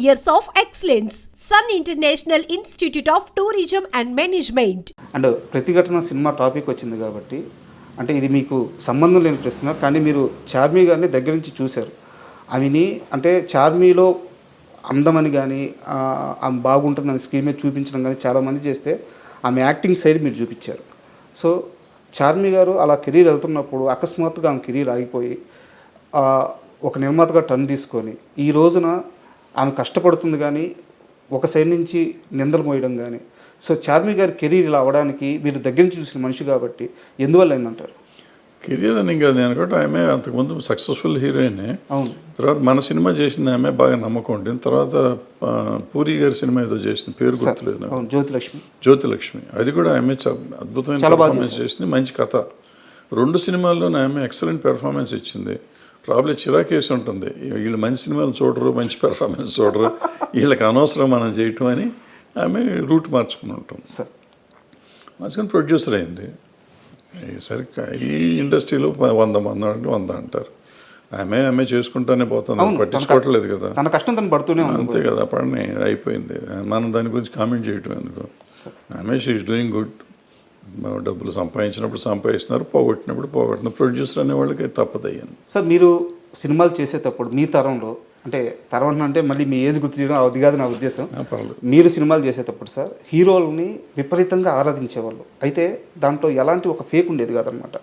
years of excellence. Sun International Institute of Tourism and Management. And ప్రతిఘటన cinema topic వచ్చింది కాబట్టి అంటే ఇది మీకు సంబంధం లేని ప్రశ్న, కానీ మీరు చార్మి గారిని దగ్గర నుంచి చూశారు. ఆమెని అంటే చార్మీలో అందమని కానీ ఆమె బాగుంటుందని స్క్రీన్ మీద చూపించడం కానీ చాలామంది చేస్తే ఆమె యాక్టింగ్ సైడ్ మీరు చూపించారు. సో చార్మి గారు అలా కెరీర్ వెళ్తున్నప్పుడు అకస్మాత్తుగా ఆమె కెరీర్ ఆగిపోయి ఒక నిర్మాతగా టర్న్ తీసుకొని ఈ రోజున ఆమె కష్టపడుతుంది, కానీ ఒక సైడ్ నుంచి నిందలు మోయడం కానీ. సో చార్మి గారి కెరీర్ ఇలా అవ్వడానికి మీరు దగ్గర నుంచి చూసిన మనిషి కాబట్టి ఎందువల్ల అయిందంటారు? కెరీర్ అని ఇంకా నేను అనుకుంటే ఆమె అంతకుముందు సక్సెస్ఫుల్ హీరోయినే. అవును. తర్వాత మన సినిమా చేసింది ఆమె బాగా నమ్మకం ఉంటుంది. తర్వాత పూరి గారి సినిమా ఏదో చేసింది, పేరు గుర్తులేదు, జ్యోతిలక్ష్మి. అది కూడా ఆమె అద్భుతమైన పెర్ఫార్మెన్స్ చేసింది, మంచి కథ. 2 సినిమాల్లోనే ఆమె ఎక్సలెంట్ పెర్ఫార్మెన్స్ ఇచ్చింది. ప్రాబ్లం చిరాకేసి ఉంటుంది, వీళ్ళు మంచి సినిమాలు చూడరు, మంచి పెర్ఫార్మెన్స్ చూడరు, వీళ్ళకి అనవసరం మనం చేయటం అని ఆమె రూట్ మార్చుకుని ఉంటుంది. మార్చుకుని ప్రొడ్యూసర్ అయింది. సరే ఈ ఇండస్ట్రీలో 100 మంది 100 అంటారు. ఆమె చేసుకుంటానే పోతుంది, పట్టించుకోవట్లేదు కదా, తన కష్టం తను పడుతూనే అంతే కదా. పడిని అయిపోయింది, మనం దాని గురించి కామెంట్ చేయటం ఎందుకు. ఆమె షీ ఈజ్ డూయింగ్ గుడ్. డబ్బులు సంపాదించినప్పుడు సంపాదిస్తున్నారు, పోగొట్టినప్పుడు పోగొట్టిన ప్రొడ్యూసర్ అనే వాళ్ళకి తప్పదయ్యాను. సార్ మీరు సినిమాలు చేసేటప్పుడు మీ తరంలో, అంటే తరం అంటే మళ్ళీ మీ ఏజ్ గుర్తు చేయడం అది కాదు నా ఉద్దేశం, మీరు సినిమాలు చేసేటప్పుడు సార్ హీరోలని విపరీతంగా ఆరాధించేవాళ్ళు. అయితే దాంట్లో ఎలాంటి ఒక ఫేక్ ఉండేది కాదనమాట.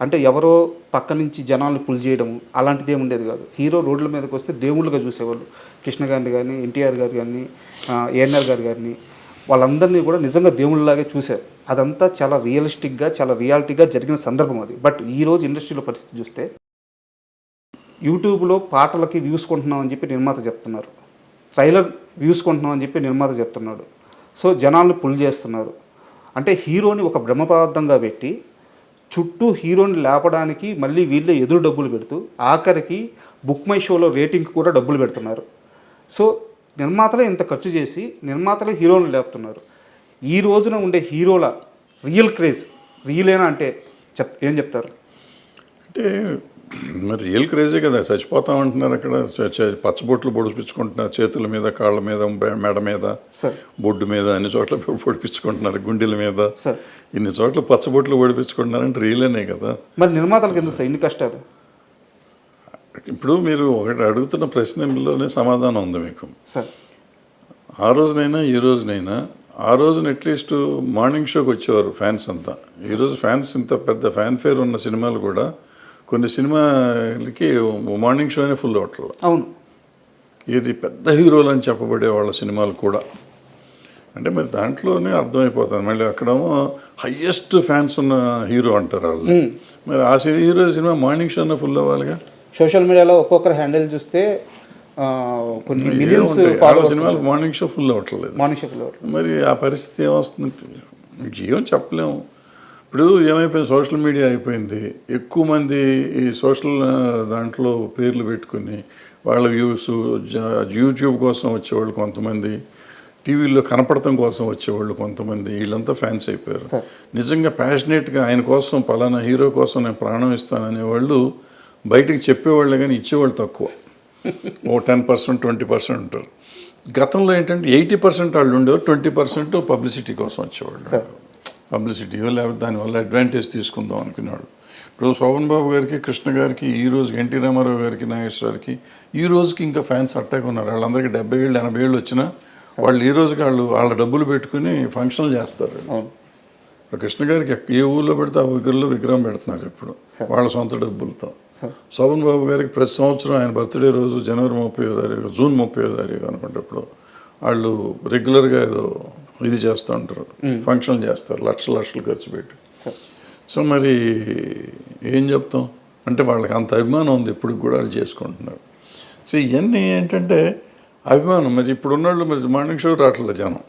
అంటే ఎవరో పక్క నుంచి జనాలను పుల్ చేయడం అలాంటిది ఏమి ఉండేది కాదు. హీరో రోడ్ల మీదకి వస్తే దేవుళ్ళుగా చూసేవాళ్ళు. కృష్ణ గారిని కానీ, ఎన్టీఆర్ గారు కానీ, ఏఎన్ఆర్ గారు కానీ, వాళ్ళందరినీ కూడా నిజంగా దేవుళ్ళలాగే చూశారు. అదంతా చాలా రియలిస్టిక్గా, చాలా రియాలిటీగా జరిగిన సందర్భం అది. బట్ ఈరోజు ఇండస్ట్రీలో పరిస్థితి చూస్తే యూట్యూబ్లో పాటలకి వ్యూస్ కొంటున్నామని చెప్పి నిర్మాత చెప్తున్నారు, ట్రైలర్ వ్యూస్ కొంటున్నామని చెప్పి నిర్మాత చెప్తున్నాడు. సో జనాల్ని పుల్ చేస్తున్నారు. అంటే హీరోని ఒక బ్రహ్మపదార్థంగా పెట్టి చుట్టూ హీరోని లేపడానికి మళ్ళీ వీళ్ళే ఎదురు డబ్బులు పెడుతూ ఆఖరికి బుక్ మై షోలో రేటింగ్ కూడా డబ్బులు పెడుతున్నారు. సో నిర్మాతలే ఇంత ఖర్చు చేసి నిర్మాతలే హీరోని లేపుతున్నారు. ఈ రోజున ఉండే హీరోల రియల్ క్రేజ్ రియలేనా అంటే ఏం చెప్తారు? అంటే మరి రియల్ క్రేజే కదా, చచ్చిపోతామంటున్నారు అక్కడ. పచ్చబొట్లు పొడిపించుకుంటున్నారు చేతుల మీద, కాళ్ళ మీద, మెడ మీద, బొడ్డు మీద, అన్ని చోట్ల పొడిపించుకుంటున్నారు, గుండెల మీద, ఇన్ని చోట్ల పచ్చబొట్లు పొడిపించుకుంటున్నారంటే రియలేనే కదా. మరి నిర్మాతలకు ఎందుకు సార్ ఇన్ని కష్టాలు? ఇప్పుడు మీరు ఒకటి అడుగుతున్న ప్రశ్నలోనే సమాధానం ఉంది మీకు. ఆ రోజునైనా ఈ రోజునైనా, ఆ రోజున అట్లీస్ట్ మార్నింగ్ షోకి వచ్చేవారు ఫ్యాన్స్ అంతా. ఈరోజు ఫ్యాన్స్ ఇంత పెద్ద ఫ్యాన్ ఫేర్ ఉన్న సినిమాలు కూడా కొన్ని సినిమాలకి మార్నింగ్ షోనే ఫుల్ అవట్లేదు. అవును. ఇది పెద్ద హీరోలు అని చెప్పబడే వాళ్ళ సినిమాలు కూడా. అంటే మరి దాంట్లోనే అర్థమైపోతుంది. మళ్ళీ అక్కడేమో హయ్యెస్ట్ ఫ్యాన్స్ ఉన్న హీరో అంటారు వాళ్ళు. మరి ఆ హీరో సినిమా మార్నింగ్ షోనే ఫుల్ అవ్వాలిగా. సోషల్ మీడియాలో ఒక్కొక్కరు హ్యాండిల్ చూస్తే కొన్ని మిలియన్స్ సినిమాలు మార్నింగ్ షో ఫుల్ అవ్వట్లేదు. మరి ఆ పరిస్థితి ఏమొస్తుంది ఏం చెప్పలేము. ఇప్పుడు ఏమైపోయింది, సోషల్ మీడియా అయిపోయింది. ఎక్కువ మంది ఈ సోషల్ దాంట్లో పేర్లు పెట్టుకుని వాళ్ళ వ్యూస్, యూట్యూబ్ కోసం వచ్చేవాళ్ళు కొంతమంది, టీవీలో కనపడటం కోసం వచ్చేవాళ్ళు కొంతమంది, వీళ్ళంతా ఫ్యాన్స్ అయిపోయారు. నిజంగా ప్యాషనేట్గా ఆయన కోసం, పలానా హీరో కోసం నేను ప్రాణం ఇస్తాననే వాళ్ళు బయటికి చెప్పేవాళ్ళే కానీ ఇచ్చేవాళ్ళు తక్కువ. 10%, 20% ఉంటారు. గతంలో ఏంటంటే 80% వాళ్ళు ఉండేవారు, 20% పబ్లిసిటీ కోసం వచ్చేవాళ్ళు. పబ్లిసిటీ లేకపోతే దానివల్ల అడ్వాంటేజ్ తీసుకుందాం అనుకునేవాడు. ఇప్పుడు శోభన్ బాబు గారికి, కృష్ణ గారికి, ఈ రోజుకి ఎన్టీ రామారావు గారికి, నాగేశ్వరకి ఈ రోజుకి ఇంకా ఫ్యాన్స్ అట్టాగా ఉన్నారు. వాళ్ళందరికీ 70 ఏళ్ళు 80 ఏళ్ళు వచ్చినా వాళ్ళు ఈ రోజుకి వాళ్ళ డబ్బులు పెట్టుకుని ఫంక్షన్లు చేస్తారు. కృష్ణ గారికి ఏ ఊళ్ళో పెడితే ఆ ఊరిలో విగ్రహం పెడుతున్నారు ఇప్పుడు వాళ్ళ సొంత డబ్బులతో. శోభన్ బాబు గారికి ప్రతి సంవత్సరం ఆయన బర్త్డే రోజు జనవరి 30వ తారీఖు, జూన్ 30వ తారీఖు అనుకుంటప్పుడు వాళ్ళు రెగ్యులర్గా ఏదో ఇది చేస్తూ ఉంటారు, ఫంక్షన్లు చేస్తారు, లక్షలు ఖర్చు పెట్టి. సో మరి ఏం చెప్తాం అంటే వాళ్ళకి అంత అభిమానం ఉంది, ఇప్పుడు కూడా వాళ్ళు చేసుకుంటున్నారు. సో ఇవన్నీ ఏంటంటే అభిమానం. మరి ఇప్పుడు ఉన్నవాళ్ళు మరి మార్నింగ్ షో రావట్లేదు జనం.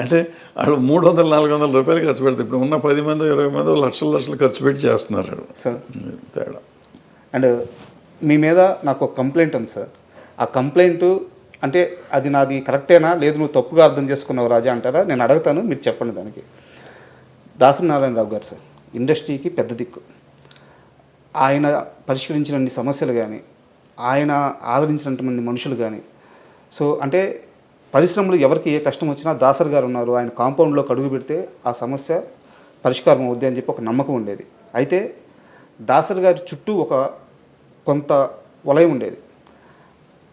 అంటే వాళ్ళు 300-400 రూపాయలు ఖర్చు పెడతారు. ఇప్పుడు ఉన్న 10 మంది 20 మంది లక్షలు ఖర్చు పెట్టి చేస్తున్నారు సార్. తేడా. అండ్ మీ మీద నాకు ఒక కంప్లైంట్ ఉంది సార్. ఆ కంప్లైంట్ అంటే అది నాది కరెక్టేనా, లేదు నువ్వు తప్పుగా అర్థం చేసుకున్నావు రాజా అంటారా? నేను అడుగుతాను, మీరు చెప్పండి దానికి. దాసరి నారాయణరావు గారు సార్ ఇండస్ట్రీకి పెద్ద దిక్కు. ఆయన పరిష్కరించిన సమస్యలు కానీ, ఆయన ఆదరించినటువంటి మనుషులు కానీ, సో అంటే పరిశ్రమలు ఎవరికి ఏ కష్టం వచ్చినా దాసర్ గారు ఉన్నారు, ఆయన కాంపౌండ్లోకి అడుగు పెడితే ఆ సమస్య పరిష్కారం అవుద్ది అని చెప్పి ఒక నమ్మకం ఉండేది. అయితే దాసర్ గారి చుట్టూ కొంత వలయం ఉండేది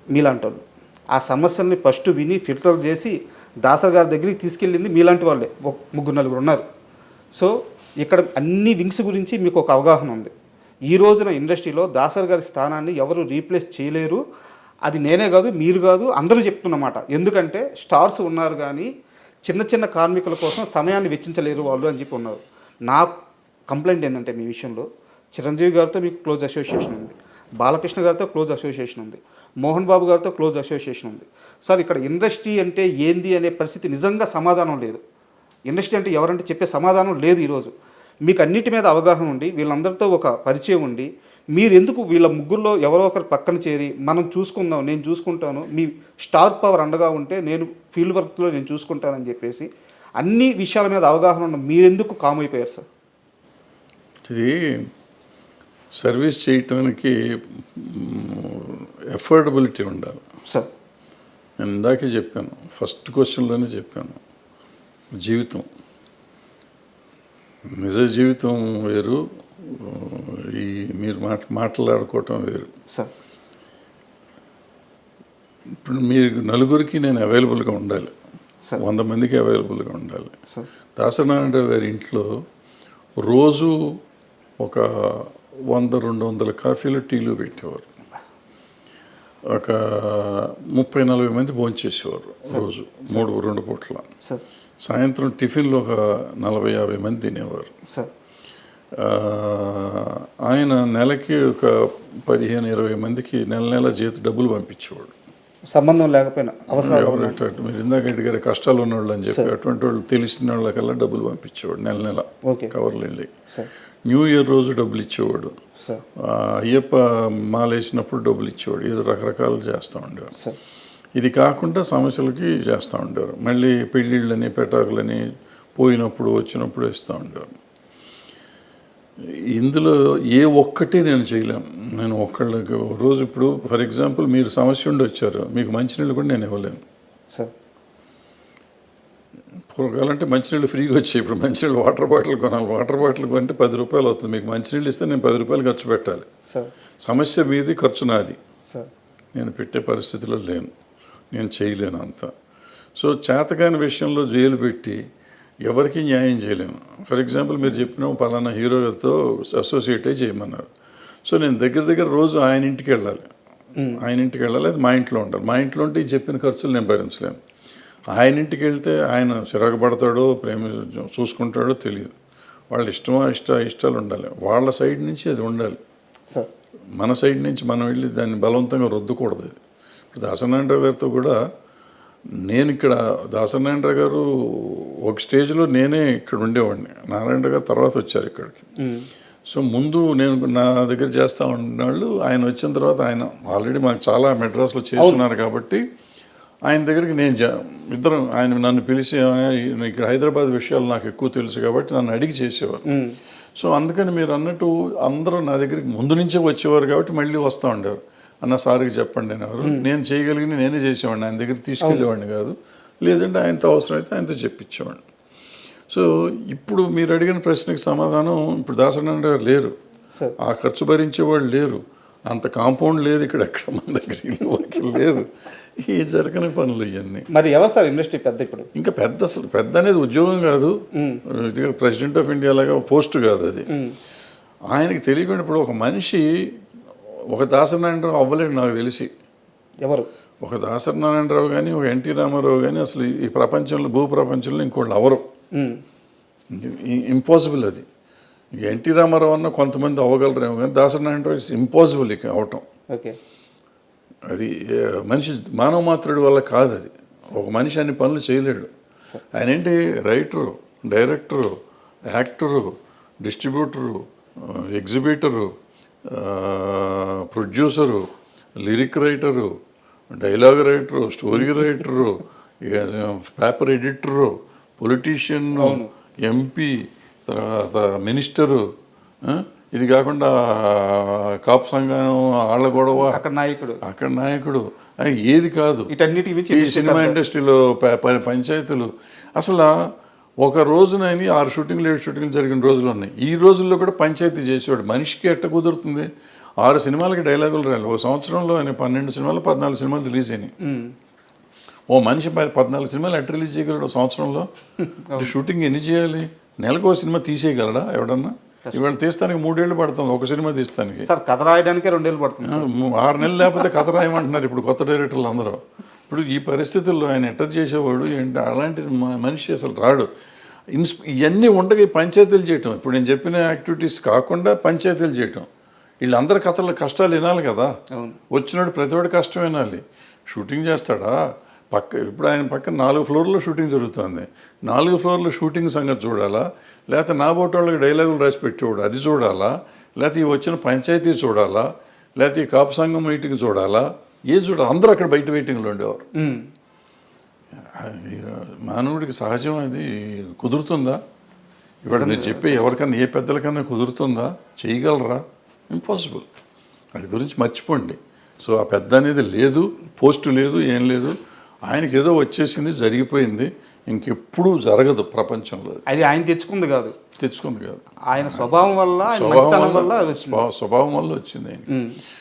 మీలాంటి వాళ్ళు. ఆ సమస్యల్ని ఫస్ట్ విని ఫిల్టర్ చేసి దాసర్ గారి దగ్గరికి తీసుకెళ్ళింది మీలాంటి వాళ్ళే, ముగ్గురు నలుగురు ఉన్నారు. సో ఇక్కడ అన్ని వింగ్స్ గురించి మీకు ఒక అవగాహన ఉంది. ఈ రోజున ఇండస్ట్రీలో దాసర్ గారి స్థానాన్ని ఎవరు రీప్లేస్ చేయలేరు. అది నేనే కాదు, మీరు కాదు, అందరూ చెప్తున్నమాట. ఎందుకంటే స్టార్స్ ఉన్నారు కానీ చిన్న చిన్న కార్మికుల కోసం సమయాన్ని వెచ్చించలేరు వాళ్ళు అని చెప్పి ఉన్నారు. నా కంప్లైంట్ ఏంటంటే మీ విషయంలో చిరంజీవి గారితో మీకు క్లోజ్ అసోసియేషన్ ఉంది, బాలకృష్ణ గారితో క్లోజ్ అసోసియేషన్ ఉంది, మోహన్ బాబు గారితో క్లోజ్ అసోసియేషన్ ఉంది. సార్ ఇక్కడ ఇండస్ట్రీ అంటే ఏంది అనే పరిస్థితి నిజంగా సమాధానం లేదు. ఇండస్ట్రీ అంటే ఎవరంటే చెప్పే సమాధానం లేదు. ఈరోజు మీకు అన్నిటి మీద అవగాహన ఉండి వీళ్ళందరితో ఒక పరిచయం ఉండి మీరు ఎందుకు వీళ్ళ ముగ్గురులో ఎవరో ఒకరు పక్కన చేరి మనం చూసుకుందాం, నేను చూసుకుంటాను, మీ స్టార్ పవర్ అండగా ఉంటే నేను ఫీల్డ్ వర్క్లో నేను చూసుకుంటానని చెప్పేసి అన్ని విషయాల మీద అవగాహన ఉన్న మీరెందుకు కామ్ అయిపోయారు సార్? ఇది సర్వీస్ చేయటానికి ఎఫోర్డబిలిటీ ఉండాలి సార్. నేను ఇందాకే చెప్పాను, ఫస్ట్ క్వశ్చన్లోనే చెప్పాను, జీవితం నిజ జీవితం వేరు, ఈ మీరు మాట్లాడుకోవటం వేరు సార్. ఇప్పుడు మీరు నలుగురికి నేను అవైలబుల్గా ఉండాలి, సార్. 100 మందికి అవైలబుల్గా ఉండాలి. సార్. దాసనారాయణరావు గారి ఇంట్లో రోజు ఒక 100-200 కాఫీలు టీలు పెట్టేవారు. ఒక 30-40 మంది భోంచేసేవారు రోజు, 2 పూట్ల. సాయంత్రం టిఫిన్లో ఒక 40-50 మంది తినేవారు. ఆయన నెలకి ఒక 15-20 మందికి నెల డబ్బులు పంపించేవాడు. సంబంధం లేకపోయినా మీరు ఇందాక అడిగారు కష్టాలు ఉన్నవాళ్ళు అని చెప్పి, అటువంటి వాళ్ళు తెలిసిన వాళ్ళకల్లా డబ్బులు పంపించేవాడు నెల కవర్లు వెళ్ళి. న్యూ ఇయర్ రోజు డబ్బులు ఇచ్చేవాడు, అయ్యప్ప మాలేసినప్పుడు డబ్బులు ఇచ్చేవాడు, ఏదో రకరకాలు చేస్తూ ఉండేవారు. ఇది కాకుండా సమస్యలకి చేస్తూ ఉండేవారు. మళ్ళీ పెళ్ళిళ్ళని పెటాకులని పోయినప్పుడు వచ్చినప్పుడు ఇస్తూ ఉండేవారు. ఇందులో ఏ ఒక్కటి నేను చేయలేను. నేను ఒక్కళ్ళకి రోజు ఇప్పుడు ఫర్ ఎగ్జాంపుల్ మీరు సమస్య ఉండి వచ్చారు, మీకు మంచినీళ్ళు కూడా నేను ఇవ్వలేను సార్. పూర్వకాలంటే మంచినీళ్ళు ఫ్రీగా వచ్చాయి, ఇప్పుడు మంచినీళ్ళు వాటర్ బాటిల్ కొనాలి. వాటర్ బాటిల్ కొంటే 10 రూపాయలు అవుతుంది. మీకు మంచినీళ్ళు ఇస్తే నేను 10 రూపాయలు ఖర్చు పెట్టాలి. సమస్య మీది, ఖర్చు నాది. నేను పెట్టే పరిస్థితిలో లేను, నేను చేయలేను అంత. సో చేతకాని విషయంలో జైలు పెట్టి ఎవరికి న్యాయం చేయలేను. ఫర్ ఎగ్జాంపుల్ మీరు చెప్పిన పలానా హీరోతో అసోసియేట్ అయ్యి చేయమన్నారు. సో నేను దగ్గర రోజు ఆయన ఇంటికి వెళ్ళాలి, అది మా ఇంట్లో ఉండాలి. మా ఇంట్లో ఉంటే చెప్పిన ఖర్చులు నేను భరించలేను. ఆయన ఇంటికి వెళ్తే ఆయన చిరాకు పడతాడో చూసుకుంటాడో తెలియదు. వాళ్ళ ఇష్టాలు ఉండాలి, వాళ్ళ సైడ్ నుంచి అది ఉండాలి. మన సైడ్ నుంచి మనం వెళ్ళి దాన్ని బలవంతంగా రుద్దకూడదు. ఇప్పుడు దాసనారాయణరావు గారితో కూడా నేను ఇక్కడ దాసనారాయణరావు గారు ఒక స్టేజ్లో నేనే ఇక్కడ ఉండేవాడిని, నారాయణరావు గారు తర్వాత వచ్చారు ఇక్కడికి. సో ముందు నేను నా దగ్గర చేస్తూ ఉన్నవాళ్ళు ఆయన వచ్చిన తర్వాత ఆయన ఆల్రెడీ మాకు చాలా మెడ్రాస్లో చేస్తున్నారు కాబట్టి ఆయన దగ్గరికి నేను ఇద్దరం ఆయన నన్ను పిలిచి ఇక్కడ హైదరాబాద్ విషయాలు నాకు ఎక్కువ తెలుసు కాబట్టి నన్ను అడిగి చేసేవారు. సో అందుకని మీరు అన్నట్టు అందరూ నా దగ్గరికి ముందు నుంచే వచ్చేవారు కాబట్టి మళ్ళీ వస్తూ ఉండేవారు. అన్న సార్కి చెప్పండి అనేవారు. నేను చేయగలిగిన నేనే చేసేవాడిని, ఆయన దగ్గరికి తీసుకెళ్ళేవాడిని కాదు. లేదంటే ఆయనతో అవసరం అయితే ఆయనతో చెప్పించేవాడిని. సో ఇప్పుడు మీరు అడిగిన ప్రశ్నకి సమాధానం, ఇప్పుడు దాసనారాయణ లేరు, ఆ ఖర్చు భరించేవాళ్ళు లేరు, అంత కాంపౌండ్ లేదు ఇక్కడ, ఎక్కడ మన దగ్గర ఇల్లు లేదు, ఈ జరగని పనులు ఇవన్నీ. మరి ఎవరు సార్ ఇండస్ట్రీ పెద్ద? ఇప్పుడు ఇంకా పెద్ద అనేది ఉద్యోగం కాదు, ఇది ప్రెసిడెంట్ ఆఫ్ ఇండియా లాగా పోస్ట్ కాదు అది. ఆయనకి తెలియకుండా ఇప్పుడు ఒక మనిషి ఒక దాసనారాయణరావు అవ్వలేడు నాకు తెలిసి. ఎవరు? ఒక దాసనారాయణరావు కానీ ఒక ఎన్టీ రామారావు కానీ అసలు ఈ ప్రపంచంలో భూప్రపంచంలో ఇంకోళ్ళు అవరు, ఇంపాసిబుల్ అది. ఎన్టీ రామారావు అన్న కొంతమంది అవ్వగలరేమో కానీ దాసనారాయణరావు ఇట్స్ ఇంపాసిబుల్ ఇక అవటం. అది మనిషి మానవ మాత్రుడి వల్ల కాదు. అది ఒక మనిషి అన్ని పనులు చేయలేడు. ఆయన ఏంటి writer, director, actor, distributor, exhibitor, producer, lyric writer, dialogue writer, story writer, paper editor, politician, MP, తర్వాత మినిస్టరు, ఇది కాకుండా కాపు సంఘం వాళ్ళ గొడవ, అక్కడ నాయకుడు ఏది కాదు. ఈ సినిమా ఇండస్ట్రీలో పంచాయతీలు అసలు ఒక రోజునని 6 షూటింగ్లు 7 షూటింగ్లు జరిగిన రోజులు ఉన్నాయి. ఈ రోజుల్లో కూడా పంచాయతీ చేసేవాడు. మనిషికి ఎట్ట కుదురుతుంది? 6 సినిమాలకి డైలాగులు రాలి. ఒక సంవత్సరంలో ఆయన 12 సినిమాలు 14 సినిమాలు రిలీజ్ అయినాయి. ఓ మనిషి 14 సినిమాలు ఎట్ట రిలీజ్ చేయగలడు సంవత్సరంలో? షూటింగ్ ఎన్ని చేయాలి? నెలకు ఒక సినిమా తీసేయగలడా ఎవడన్నా? ఇవాళ తీస్తానికి 3 ఏళ్ళు పడుతుంది ఒక సినిమా తీస్తానికి. కథ రాయడానికి 2 ఏళ్ళు పడుతుంది. 6 నెలలు లేకపోతే కథ రాయమంటున్నారు ఇప్పుడు కొత్త డైరెక్టర్లు అందరూ. ఇప్పుడు ఈ పరిస్థితుల్లో ఆయన ఎట్ట చేసేవాడు ఏంటి? అలాంటి మనిషి అసలు రాడు. ఇవన్నీ ఉండగా పంచాయతీలు చేయటం, ఇప్పుడు నేను చెప్పిన యాక్టివిటీస్ కాకుండా పంచాయతీలు చేయటం, వీళ్ళందరి కష్టాలు వినాలి కదా. వచ్చినాడు ప్రతివాడు కష్టం వినాలి. షూటింగ్ చేస్తాడా? ఇప్పుడు ఆయన పక్కన 4 ఫ్లోర్లో షూటింగ్ జరుగుతుంది. 4 ఫ్లోర్లో షూటింగ్ సంగతి చూడాలా, లేకపోతే నా బోటి వాళ్ళకి డైలాగులు రాసి పెట్టేవాడు అది చూడాలా, లేకపోతే ఈ వచ్చిన పంచాయతీ చూడాలా, లేకపోతే ఈ కాపు సంఘం మీటింగ్ చూడాలా, ఏది చూడాలి? అందరూ అక్కడ బయట వెయిటింగ్లో ఉండేవారు. మానవుడికి సహజం అది కుదురుతుందా? ఇవాళ మీరు చెప్పే ఎవరికన్నా ఏ పెద్దలకన్నా కుదురుతుందా? చేయగలరా? ఇంపాసిబుల్. అది గురించి మర్చిపోండి. సో ఆ పెద్ద అనేది లేదు, పోస్టు లేదు, ఏం లేదు. ఆయనకి ఏదో వచ్చేసింది, జరిగిపోయింది, ఇంకెప్పుడు జరగదు ప్రపంచంలో. అది ఆయన తెచ్చుకుంది కాదు, ఆయన స్వభావం వల్ల స్వభావం వల్ల వచ్చింది ఆయన.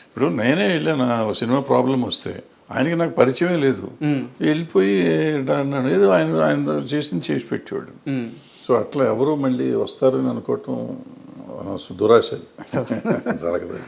ఇప్పుడు నేనే వెళ్ళాను సినిమా ప్రాబ్లం వస్తే, ఆయనకి నాకు పరిచయమే లేదు, వెళ్ళిపోయి ఏదో ఆయన చేసి పెట్టేవాడు. సో అట్లా ఎవరో మళ్ళీ వస్తారని అనుకోవటం దురాశ, జరగదు.